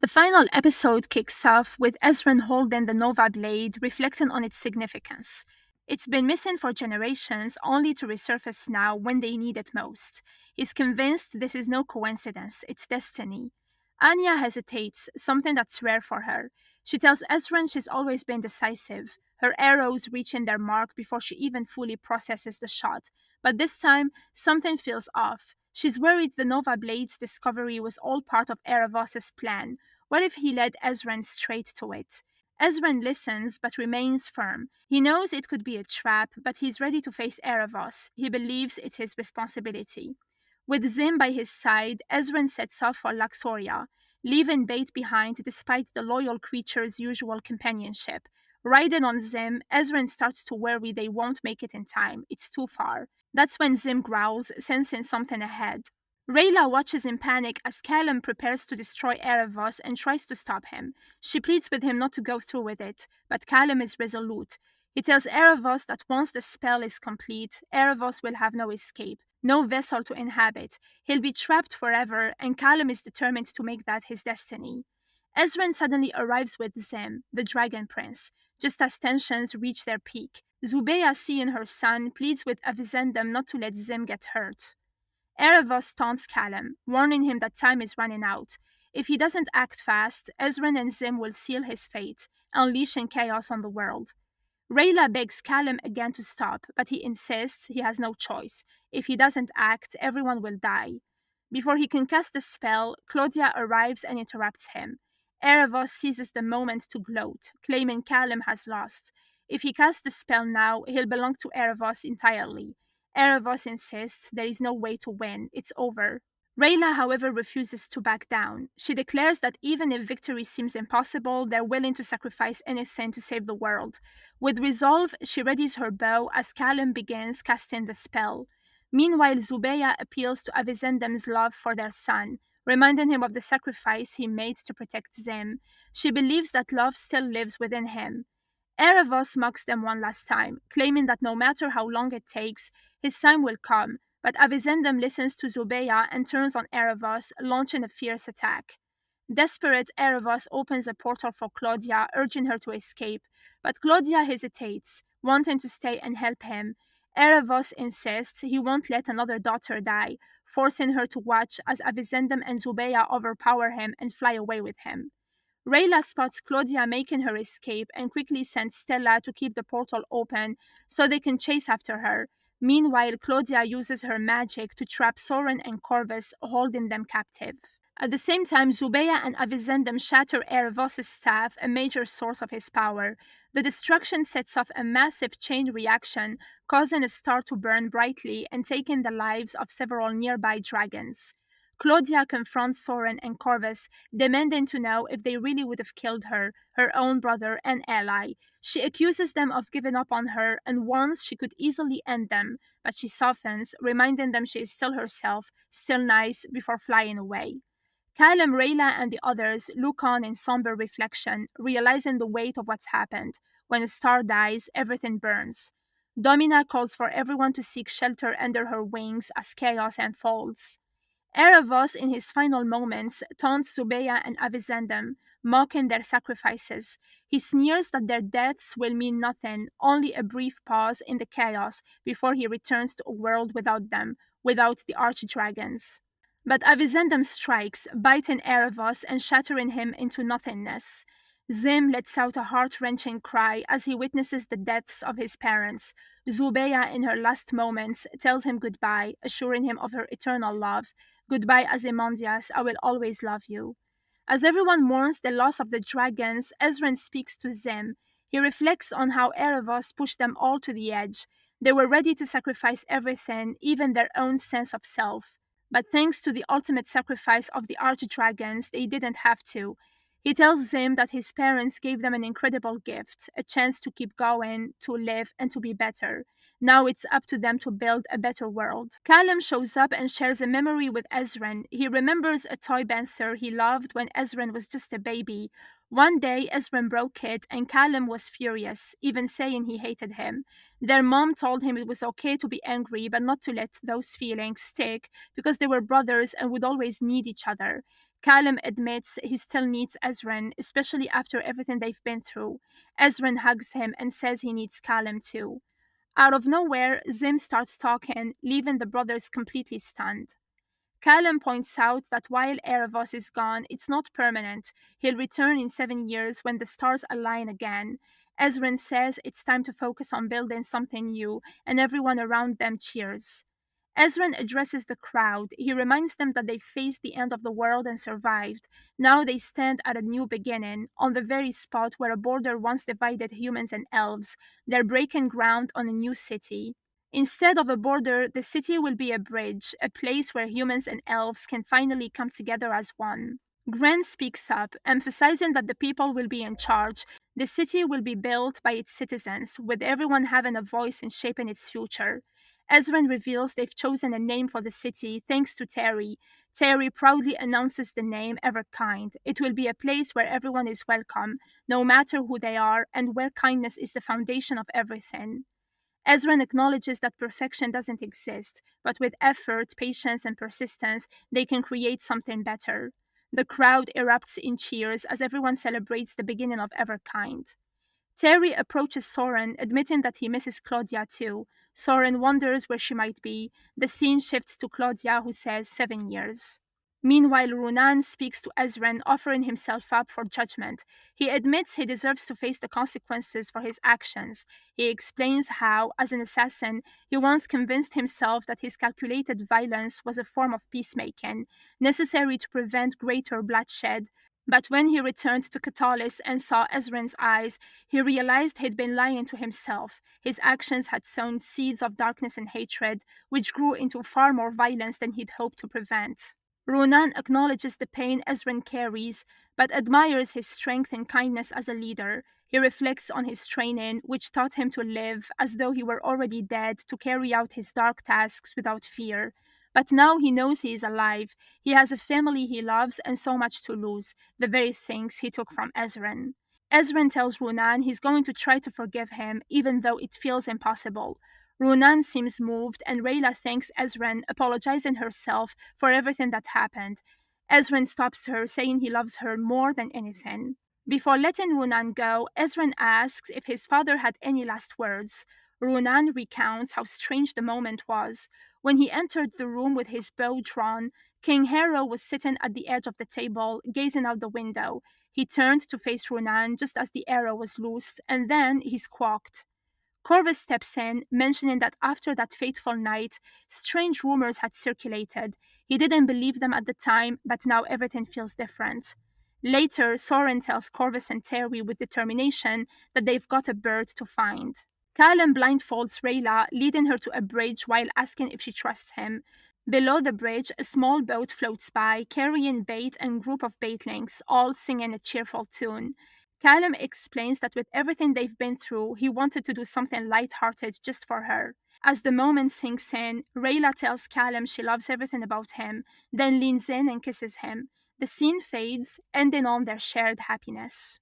The final episode kicks off with Ezran holding the Nova blade, reflecting on its significance. It's been missing for generations, only to resurface now when they need it most. He's convinced this is no coincidence, it's destiny. Anya hesitates, something that's rare for her. She tells Ezran she's always been decisive, her arrows reaching their mark before she even fully processes the shot. But this time, something feels off. She's worried the Nova Blade's discovery was all part of Erebos's plan. What if he led Ezran straight to it? Ezran listens but remains firm. He knows it could be a trap, but he's ready to face Erebos. He believes it's his responsibility. With Zim by his side, Ezran sets off for Laxoria, leaving Bait behind despite the loyal creature's usual companionship. Riding on Zim, Ezran starts to worry they won't make it in time. It's too far. That's when Zim growls, sensing something ahead. Rayla watches in panic as Callum prepares to destroy Erebos and tries to stop him. She pleads with him not to go through with it, but Callum is resolute. He tells Erebos that once the spell is complete, Erebos will have no escape, no vessel to inhabit. He'll be trapped forever, and Callum is determined to make that his destiny. Ezran suddenly arrives with Zim, the Dragon Prince, just as tensions reach their peak. Zubeya, seeing her son, pleads with Avizendum not to let Zim get hurt. Erebos taunts Callum, warning him that time is running out. If he doesn't act fast, Ezran and Zim will seal his fate, unleashing chaos on the world. Rayla begs Callum again to stop, but he insists he has no choice. If he doesn't act, everyone will die. Before he can cast the spell, Claudia arrives and interrupts him. Erebos seizes the moment to gloat, claiming Callum has lost. If he casts the spell now, he'll belong to Erebos entirely. Erebos insists there is no way to win, it's over. Rayla, however, refuses to back down. She declares that even if victory seems impossible, they're willing to sacrifice anything to save the world. With resolve, she readies her bow as Callum begins casting the spell. Meanwhile, Zubeya appeals to Avizendum's love for their son, reminding him of the sacrifice he made to protect Zim. She believes that love still lives within him. Erebos mocks them one last time, claiming that no matter how long it takes, his time will come, but Avizendum listens to Zubeya and turns on Erebos, launching a fierce attack. Desperate, Erebos opens a portal for Claudia, urging her to escape, but Claudia hesitates, wanting to stay and help him. Erebos insists he won't let another daughter die, forcing her to watch as Avizendum and Zubeya overpower him and fly away with him. Rayla spots Claudia making her escape and quickly sends Stella to keep the portal open so they can chase after her. Meanwhile, Claudia uses her magic to trap Soren and Corvus, holding them captive. At the same time, Zubeya and Avizendum shatter Erebos' staff, a major source of his power. The destruction sets off a massive chain reaction, causing a star to burn brightly and taking the lives of several nearby dragons. Claudia confronts Soren and Corvus, demanding to know if they really would have killed her, her own brother and ally. She accuses them of giving up on her and warns she could easily end them, but she softens, reminding them she is still herself, still nice, before flying away. Callum, Rayla, and the others look on in somber reflection, realizing the weight of what's happened. When a star dies, everything burns. Domina calls for everyone to seek shelter under her wings as chaos unfolds. Erebos, in his final moments, taunts Zubeya and Avizendum, mocking their sacrifices. He sneers that their deaths will mean nothing, only a brief pause in the chaos before he returns to a world without them, without the archdragons. But Avizendum strikes, biting Erebos and shattering him into nothingness. Zim lets out a heart-wrenching cry as he witnesses the deaths of his parents. Zubeya, in her last moments, tells him goodbye, assuring him of her eternal love. Goodbye, Ozymandias, I will always love you. As everyone mourns the loss of the dragons, Ezran speaks to Zim. He reflects on how Erebos pushed them all to the edge. They were ready to sacrifice everything, even their own sense of self. But thanks to the ultimate sacrifice of the archdragons, they didn't have to. He tells Zim that his parents gave them an incredible gift, a chance to keep going, to live, and to be better. Now it's up to them to build a better world. Callum shows up and shares a memory with Ezran. He remembers a toy panther he loved when Ezran was just a baby. One day, Ezran broke it, and Callum was furious, even saying he hated him. Their mom told him it was okay to be angry, but not to let those feelings stick, because they were brothers and would always need each other. Callum admits he still needs Ezran, especially after everything they've been through. Ezran hugs him and says he needs Callum too. Out of nowhere, Zim starts talking, leaving the brothers completely stunned. Callum points out that while Erebos is gone, it's not permanent. He'll return in 7 years when the stars align again. Ezran says it's time to focus on building something new, and everyone around them cheers. Ezran addresses the crowd. He reminds them that they faced the end of the world and survived. Now they stand at a new beginning, on the very spot where a border once divided humans and elves. They're breaking ground on a new city. Instead of a border, the city will be a bridge, a place where humans and elves can finally come together as one. Gren speaks up, emphasizing that the people will be in charge. The city will be built by its citizens, with everyone having a voice in shaping its future. Ezran reveals they've chosen a name for the city thanks to Terry. Terry proudly announces the name Everkind. It will be a place where everyone is welcome, no matter who they are, and where kindness is the foundation of everything. Ezran acknowledges that perfection doesn't exist, but with effort, patience, and persistence, they can create something better. The crowd erupts in cheers as everyone celebrates the beginning of Everkind. Terry approaches Soren, admitting that he misses Claudia too. Soren wonders where she might be. The scene shifts to Claudia, who says 7 years. Meanwhile, Runan speaks to Ezran, offering himself up for judgment. He admits he deserves to face the consequences for his actions. He explains how, as an assassin, he once convinced himself that his calculated violence was a form of peacemaking, necessary to prevent greater bloodshed. But when he returned to Catalis and saw Ezran's eyes, he realized he'd been lying to himself. His actions had sown seeds of darkness and hatred, which grew into far more violence than he'd hoped to prevent. Ronan acknowledges the pain Ezran carries, but admires his strength and kindness as a leader. He reflects on his training, which taught him to live as though he were already dead, to carry out his dark tasks without fear. But now he knows he is alive. He has a family he loves and so much to lose, the very things he took from Ezran. Ezran tells Runan he's going to try to forgive him, even though it feels impossible. Runan seems moved, and Rayla thanks Ezran, apologizing herself for everything that happened. Ezran stops her, saying he loves her more than anything. Before letting Runan go, Ezran asks if his father had any last words. Runan recounts how strange the moment was. When he entered the room with his bow drawn, King Hero was sitting at the edge of the table, gazing out the window. He turned to face Runan just as the arrow was loosed, and then he squawked. Corvus steps in, mentioning that after that fateful night, strange rumors had circulated. He didn't believe them at the time, but now everything feels different. Later, Soren tells Corvus and Terry with determination that they've got a bird to find. Callum blindfolds Rayla, leading her to a bridge while asking if she trusts him. Below the bridge, a small boat floats by, carrying bait and group of baitlings, all singing a cheerful tune. Callum explains that with everything they've been through, he wanted to do something light-hearted just for her. As the moment sinks in, Rayla tells Callum she loves everything about him, then leans in and kisses him. The scene fades, ending on their shared happiness.